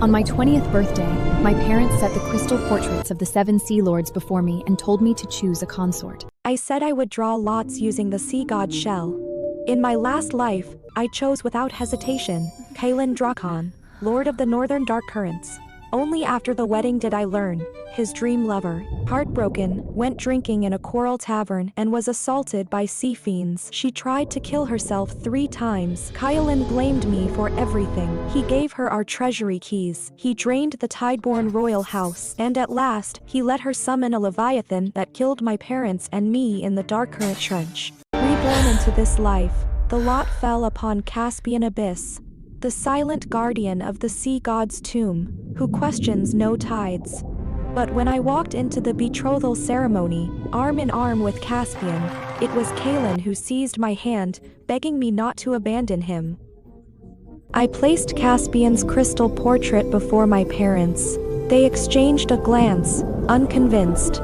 On my 20th birthday, my parents set the crystal portraits of the 7 sea lords before me and told me to choose a consort. I said I would draw lots using the sea god shell. In my last life, I chose without hesitation, Kaelen Drakon, Lord of the Northern Dark Currents. Only after the wedding did I learn, his dream lover, heartbroken, went drinking in a coral tavern and was assaulted by sea fiends. She tried to kill herself 3 times. Kaelen blamed me for everything. He gave her our treasury keys. He drained the Tideborn royal house. And at last, he let her summon a leviathan that killed my parents and me in the Dark Current Trench. Reborn into this life, the lot fell upon Caspian abyss, the silent guardian of the sea god's tomb, who questions no tides. But when I walked into the betrothal ceremony, arm in arm with Caspian, it was Kaelen who seized my hand, begging me not to abandon him. I placed Caspian's crystal portrait before my parents. They exchanged a glance, unconvinced.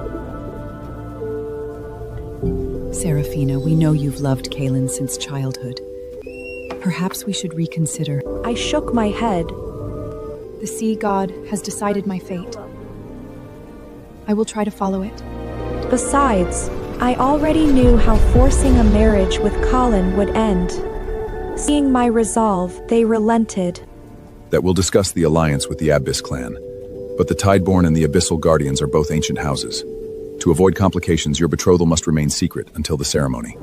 Seraphina, we know you've loved Kaelen since childhood. Perhaps we should reconsider. I shook my head. The sea god has decided my fate. I will try to follow it. Besides, I already knew how forcing a marriage with Kaelen would end. Seeing my resolve, they relented. That we'll discuss the alliance with the Abyss clan. But the Tideborn and the Abyssal Guardians are both ancient houses. To avoid complications, your betrothal must remain secret until the ceremony.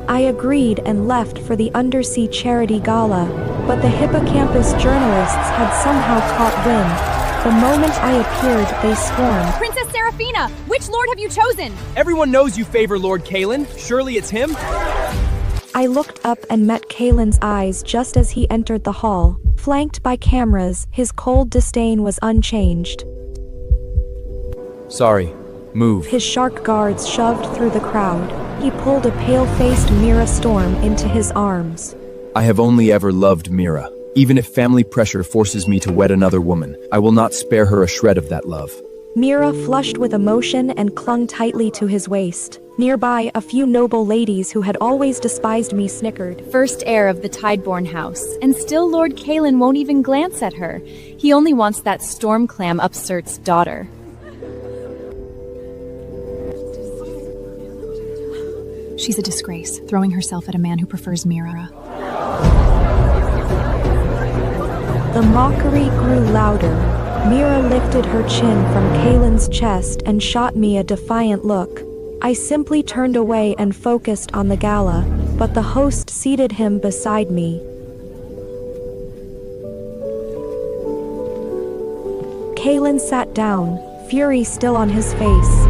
I agreed and left for the undersea charity gala, but the hippocampus journalists had somehow caught wind. The moment I appeared, they swarmed. Princess Seraphina, which lord have you chosen? Everyone knows you favor Lord Kaelen. Surely it's him? I looked up and met Kaelen's eyes just as he entered the hall. Flanked by cameras, his cold disdain was unchanged. Sorry. Move. His shark guards shoved through the crowd. He pulled a pale-faced Mira Storm into his arms. I have only ever loved Mira. Even if family pressure forces me to wed another woman, I will not spare her a shred of that love. Mira flushed with emotion and clung tightly to his waist. Nearby, a few noble ladies who had always despised me snickered. First heir of the Tideborn house, and still Lord Kaelen won't even glance at her. He only wants that storm clam upsert's daughter. She's a disgrace, throwing herself at a man who prefers Mira. The mockery grew louder. Mira lifted her chin from Kaelen's chest and shot me a defiant look. I simply turned away and focused on the gala, but the host seated him beside me. Kaelen sat down, fury still on his face.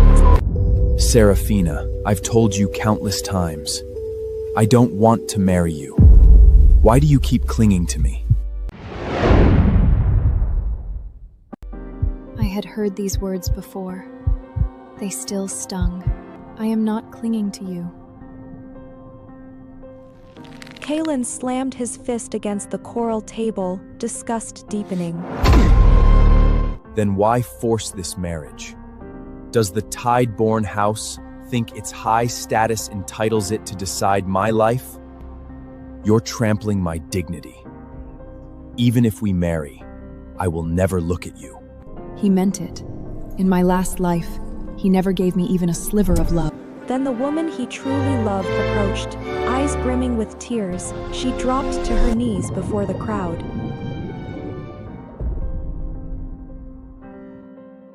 Seraphina, I've told you countless times. I don't want to marry you. Why do you keep clinging to me? I had heard these words before. They still stung. I am not clinging to you. Kaelen slammed his fist against the coral table, disgust deepening. Then why force this marriage? Does the Tideborn house think its high status entitles it to decide my life? You're trampling my dignity. Even if we marry, I will never look at you. He meant it. In my last life, he never gave me even a sliver of love. Then the woman he truly loved approached, eyes brimming with tears. She dropped to her knees before the crowd.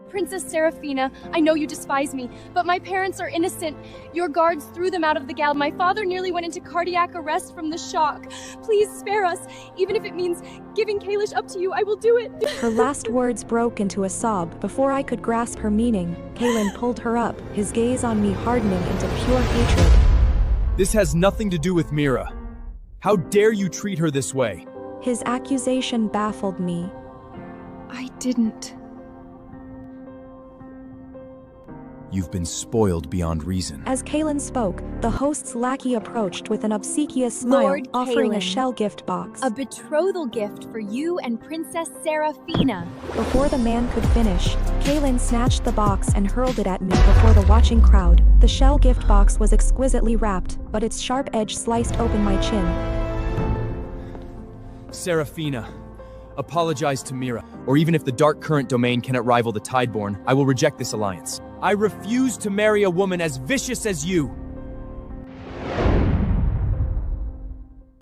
Princess Seraphina, I know you despise me, but my parents are innocent. Your guards threw them out of the gala. My father nearly went into cardiac arrest from the shock. Please spare us. Even if it means giving Kaelish up to you, I will do it. Her last words broke into a sob. Before I could grasp her meaning, Kaelen pulled her up, his gaze on me hardening into pure hatred. This has nothing to do with Mira. How dare you treat her this way? His accusation baffled me. I didn't. You've been spoiled beyond reason. As Kaelen spoke, the host's lackey approached with an obsequious smile, Lord offering a Kaelen, shell gift box. A betrothal gift for you and Princess Seraphina. Before the man could finish, Kaelen snatched the box and hurled it at me before the watching crowd. The shell gift box was exquisitely wrapped, but its sharp edge sliced open my chin. Seraphina, apologize to Mira, or even if the dark current domain cannot rival the Tideborn, I will reject this alliance. I refuse to marry a woman as vicious as you.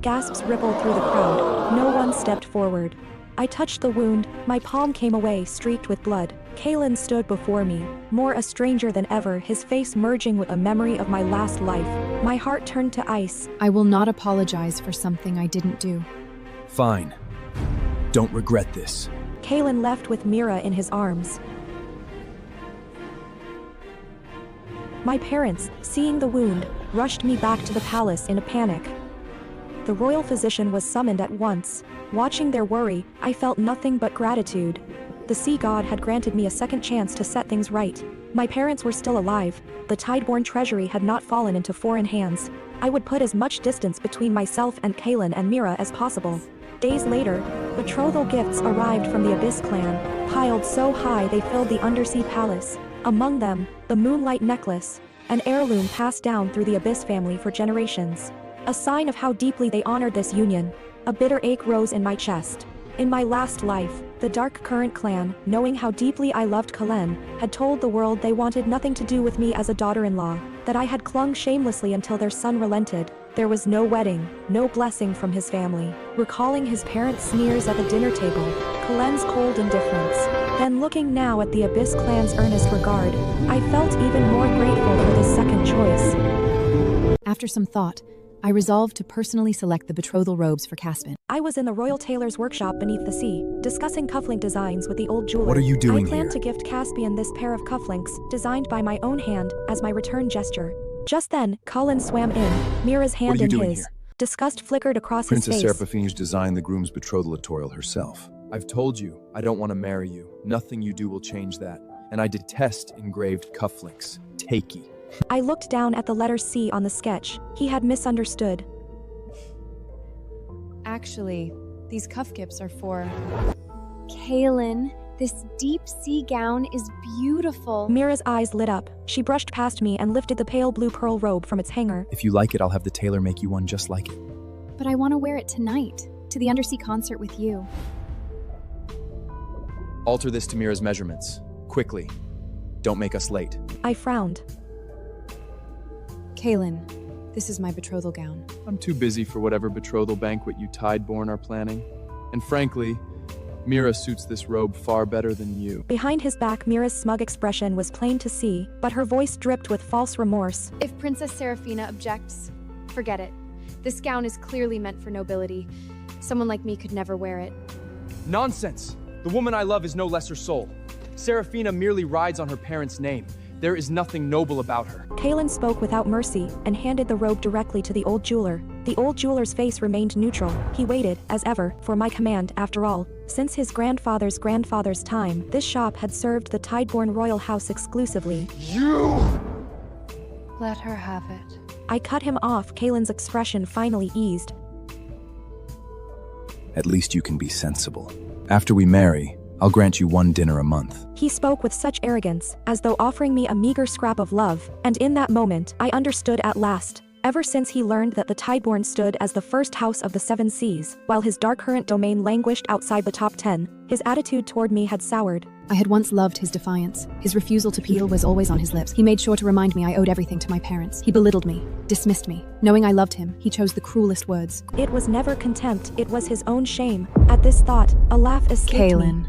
Gasps rippled through the crowd. No one stepped forward. I touched the wound, my palm came away streaked with blood. Kaelen stood before me, more a stranger than ever, his face merging with a memory of my last life. My heart turned to ice. I will not apologize for something I didn't do. Fine. Don't regret this. Kaelen left with Mira in his arms. My parents, seeing the wound, rushed me back to the palace in a panic. The royal physician was summoned at once. Watching their worry, I felt nothing but gratitude. The sea god had granted me a second chance to set things right. My parents were still alive. The Tideborn treasury had not fallen into foreign hands. I would put as much distance between myself and Kaelen and Mira as possible. Days later, betrothal gifts arrived from the Abyss clan, piled so high they filled the undersea palace. Among them, the moonlight necklace, an heirloom passed down through the Abyss family for generations. A sign of how deeply they honored this union. A bitter ache rose in my chest. In my last life, the Dark Current clan, knowing how deeply I loved Kaelen, had told the world they wanted nothing to do with me as a daughter-in-law, that I had clung shamelessly until their son relented. There was no wedding, no blessing from his family. Recalling his parents' sneers at the dinner table, Kaelen's cold indifference, then looking now at the Abyss clan's earnest regard, I felt even more grateful for this second choice. After some thought, I resolved to personally select the betrothal robes for Caspian. I was in the royal tailor's workshop beneath the sea, discussing cufflink designs with the old jeweler. What are you doing I planned here? to gift Caspian this pair of cufflinks, designed by my own hand, as my return gesture. Just then, Kaelen swam in, Mira's hand What are you in doing his. here? Disgust flickered across Princess his face. Seraphina designed the groom's betrothal tutorial herself. I've told you, I don't want to marry you. Nothing you do will change that. And I detest engraved cufflinks. Takey. I looked down at the letter C on the sketch. He had misunderstood. Actually, these cuff gifts are for... Kaelen, this deep sea gown is beautiful. Mira's eyes lit up. She brushed past me and lifted the pale blue pearl robe from its hanger. If you like it, I'll have the tailor make you one just like it. But I want to wear it tonight, to the undersea concert with you. Alter this to Mira's measurements. Quickly. Don't make us late. I frowned. Kaelen, this is my betrothal gown. I'm too busy for whatever betrothal banquet you Tideborn are planning. And frankly, Mira suits this robe far better than you. Behind his back, Mira's smug expression was plain to see, but her voice dripped with false remorse. If Princess Seraphina objects, forget it. This gown is clearly meant for nobility. Someone like me could never wear it. Nonsense! The woman I love is no lesser soul. Seraphina merely rides on her parents' name. There is nothing noble about her. Kaelen spoke without mercy and handed the robe directly to the old jeweler. The old jeweler's face remained neutral. He waited, as ever, for my command. After all, since his grandfather's grandfather's time, this shop had served the Tideborn royal house exclusively. Let her have it. I cut him off. Kaelen's expression finally eased. At least you can be sensible. After we marry, I'll grant you one dinner a month. He spoke with such arrogance, as though offering me a meager scrap of love, and in that moment, I understood at last. Ever since he learned that the Tideborn stood as the first house of the Seven Seas, while his dark current domain languished outside the top 10, his attitude toward me had soured. I had once loved his defiance. His refusal to peel was always on his lips. He made sure to remind me I owed everything to my parents. He belittled me, dismissed me. Knowing I loved him, he chose the cruelest words. It was never contempt, it was his own shame. At this thought, a laugh escaped me. Kaelen,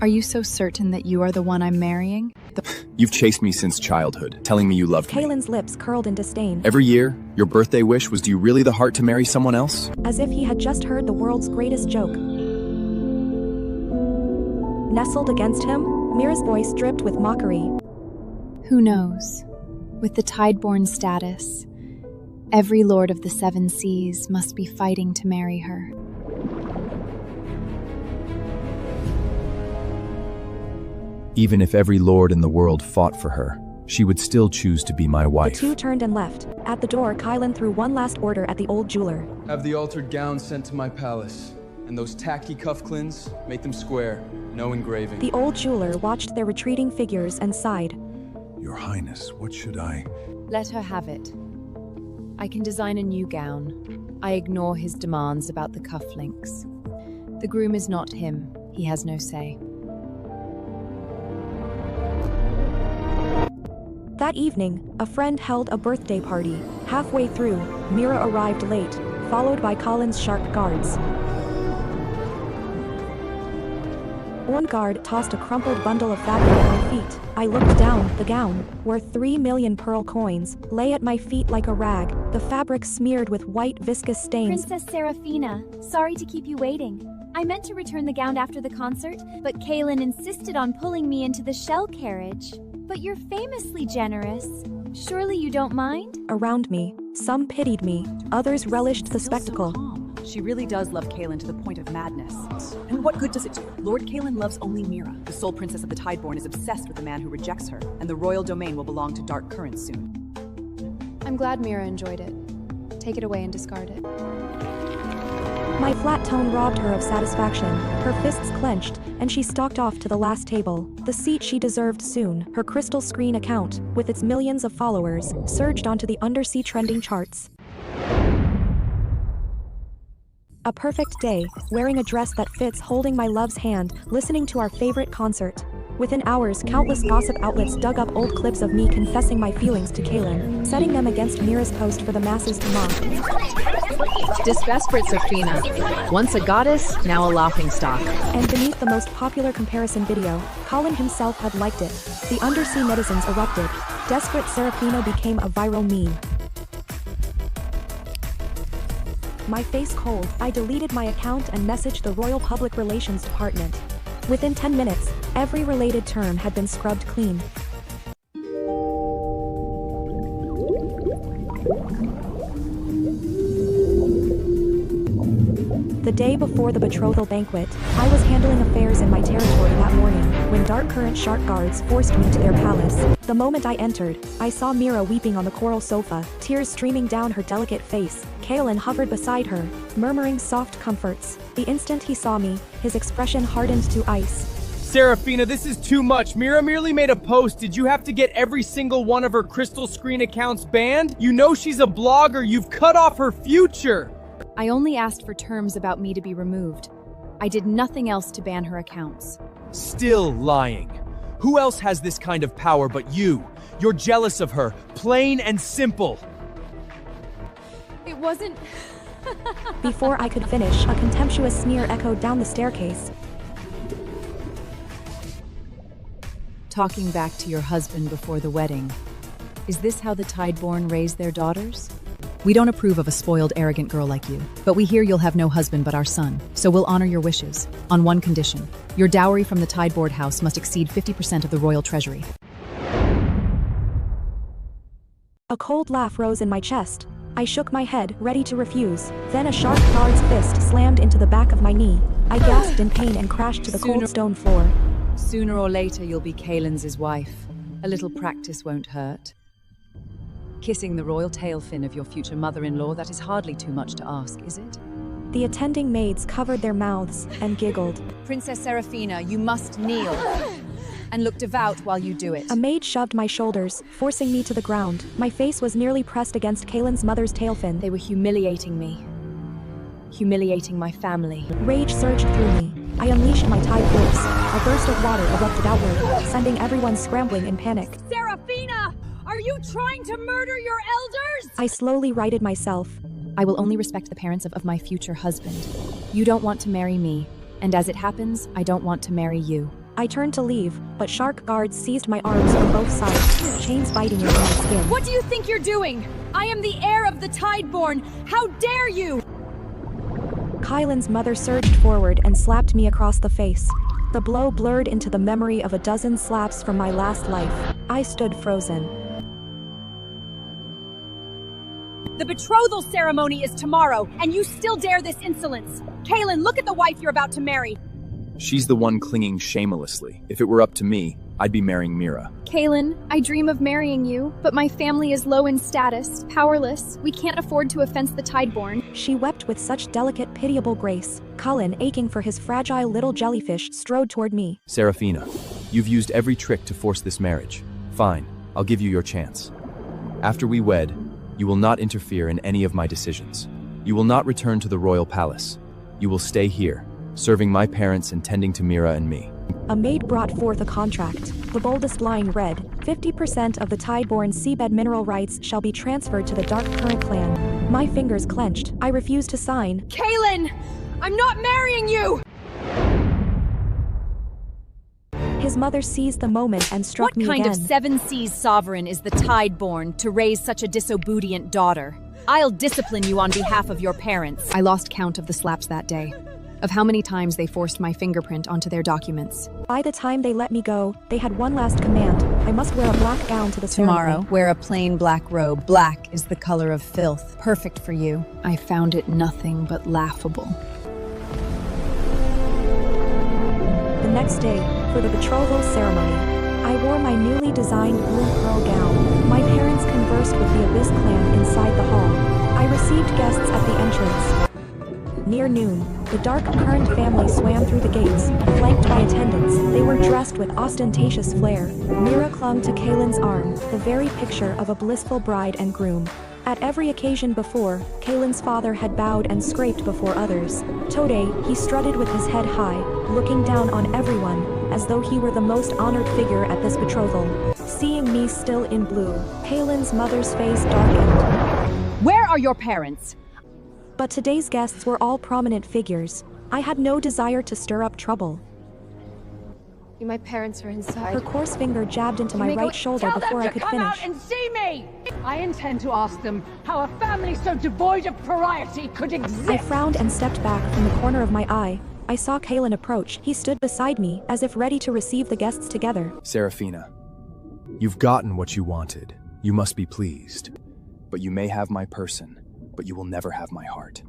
are you so certain that you are the one I'm marrying? You've chased me since childhood, telling me you loved me. Kaelen's lips curled in disdain. Every year, your birthday wish was, do you really the heart to marry someone else? As if he had just heard the world's greatest joke. Nestled against him, Mira's voice dripped with mockery. Who knows? With the Tideborn status, every lord of the Seven Seas must be fighting to marry her. Even if every lord in the world fought for her, she would still choose to be my The wife. two turned and left. At the door, Kaelen threw one last order at the old jeweler. Have the altered gown sent to my palace. And those tacky cufflinks, make them square. No engraving. The old jeweler watched their retreating figures and sighed. Your Highness, what should I... Let her have it. I can design a new gown. I ignore his demands about the cufflinks. The groom is not him. He has no say. That evening, a friend held a birthday party. Halfway through, Mira arrived late, followed by Kaelen's shark guards. One guard tossed a crumpled bundle of fabric at my feet. I looked down. The gown, worth 3 million pearl coins, lay at my feet like a rag, the fabric smeared with white viscous stains. Princess Seraphina, sorry to keep you waiting. I meant to return the gown after the concert, but Kaelen insisted on pulling me into the shell carriage. But you're famously generous. Surely you don't mind? Around me, some pitied me, others relished the spectacle. She really does love Kaelen to the point of madness. And what good does it do? Lord Kaelen loves only Mira. The sole princess of the Tideborn is obsessed with the man who rejects her, and the royal domain will belong to Dark Currents soon. I'm glad Mira enjoyed it. Take it away and discard it. My flat tone robbed her of satisfaction. Her fists clenched, and she stalked off to the last table. The seat she deserved soon. Her crystal screen account, with its millions of followers, surged onto the undersea trending charts. A perfect day, wearing a dress that fits, holding my love's hand, listening to our favorite concert. Within hours, countless gossip outlets dug up old clips of me confessing my feelings to Kaelen, setting them against Mira's post for the masses to mock. Desperate Seraphina. Once a goddess, now a laughingstock. And beneath the most popular comparison video, Kaelen himself had liked it. The undersea netizens erupted. Desperate Seraphina became a viral meme. My face cold, I deleted my account and messaged the Royal Public Relations Department. Within 10 minutes, every related term had been scrubbed clean. The day before the betrothal banquet, I was handling affairs in my territory that morning, when Dark Current shark guards forced me to their palace. The moment I entered, I saw Mira weeping on the coral sofa, tears streaming down her delicate face. Kaelen hovered beside her, murmuring soft comforts. The instant he saw me, his expression hardened to ice. Seraphina, this is too much. Mira merely made a post. Did you have to get every single one of her crystal screen accounts banned? You know she's a blogger. You've cut off her future. I only asked for terms about me to be removed. I did nothing else to ban her accounts. Still lying. Who else has this kind of power but you? You're jealous of her, plain and simple. It wasn't... Before I could finish, a contemptuous sneer echoed down the staircase. Talking back to your husband before the wedding. Is this how the Tideborn raise their daughters? We don't approve of a spoiled, arrogant girl like you, but we hear you'll have no husband but our son, so we'll honor your wishes, on one condition. Your dowry from the Tideborn house must exceed 50% of the royal treasury. A cold laugh rose in my chest. I shook my head, ready to refuse. Then a sharp guard's fist slammed into the back of my knee. I gasped in pain and crashed to the cold stone floor. Sooner or later you'll be Kaelen's wife. A little practice won't hurt. Kissing the royal tail fin of your future mother-in-law, that is hardly too much to ask, is it? The attending maids covered their mouths and giggled. Princess Seraphina, you must kneel. And look devout while you do it. A maid shoved my shoulders, forcing me to the ground. My face was nearly pressed against Kaelen's mother's tail fin. They were humiliating me. Humiliating my family. Rage surged through me. I unleashed my tide force. A burst of water erupted outward, sending everyone scrambling in panic. Seraphina! Are you trying to murder your elders? I slowly righted myself. I will only respect the parents of my future husband. You don't want to marry me, and as it happens, I don't want to marry you. I turned to leave, but shark guards seized my arms from both sides, chains biting into my skin. What do you think you're doing? I am the heir of the Tideborn. How dare you? Kaelen's mother surged forward and slapped me across the face. The blow blurred into the memory of a dozen slaps from my last life. I stood frozen. The betrothal ceremony is tomorrow, and you still dare this insolence. Kaelen, look at the wife you're about to marry. She's the one clinging shamelessly. If it were up to me, I'd be marrying Mira. Kaelen, I dream of marrying you, but my family is low in status, powerless. We can't afford to offense the Tideborn. She wept with such delicate, pitiable grace. Kaelen, aching for his fragile little jellyfish, strode toward me. Seraphina, you've used every trick to force this marriage. Fine, I'll give you your chance. After we wed, you will not interfere in any of my decisions. You will not return to the royal palace. You will stay here, serving my parents and tending to Mira and me. A maid brought forth a contract. The boldest line read, 50% of the Tideborn seabed mineral rights shall be transferred to the Dark Current clan. My fingers clenched. I refused to sign. Kaelen! I'm not marrying you! His mother seized the moment and struck me again. What kind of seven seas sovereign is the Tideborn to raise such a disobedient daughter? I'll discipline you on behalf of your parents. I lost count of the slaps that day, of how many times they forced my fingerprint onto their documents. By the time they let me go, they had one last command. I must wear a black gown to the Tomorrow, ceremony. wear a plain black robe. Black is the color of filth. Perfect for you. I found it nothing but laughable. The next day, for the betrothal ceremony, I wore my newly designed blue pearl gown. My parents conversed with the Abyss clan inside the hall. I received guests at the entrance. Near noon, the Dark Current family swam through the gates, flanked by attendants. They were dressed with ostentatious flair. Mira clung to Kaelen's arm, the very picture of a blissful bride and groom. At every occasion before, Kaelen's father had bowed and scraped before others. Today, he strutted with his head high, looking down on everyone, as though he were the most honored figure at this betrothal. Seeing me still in blue, Kaelen's mother's face darkened. Where are your parents? But today's guests were all prominent figures. I had no desire to stir up trouble. My parents are inside. Her coarse finger jabbed into my right shoulder before I could Tell them to come finish. out and see me! I intend to ask them how a family so devoid of propriety could exist. I frowned and stepped back from the corner of my eye. I saw Kaelen approach. He stood beside me, as if ready to receive the guests together. Seraphina, you've gotten what you wanted. You must be pleased. But you may have my person, but you will never have my heart.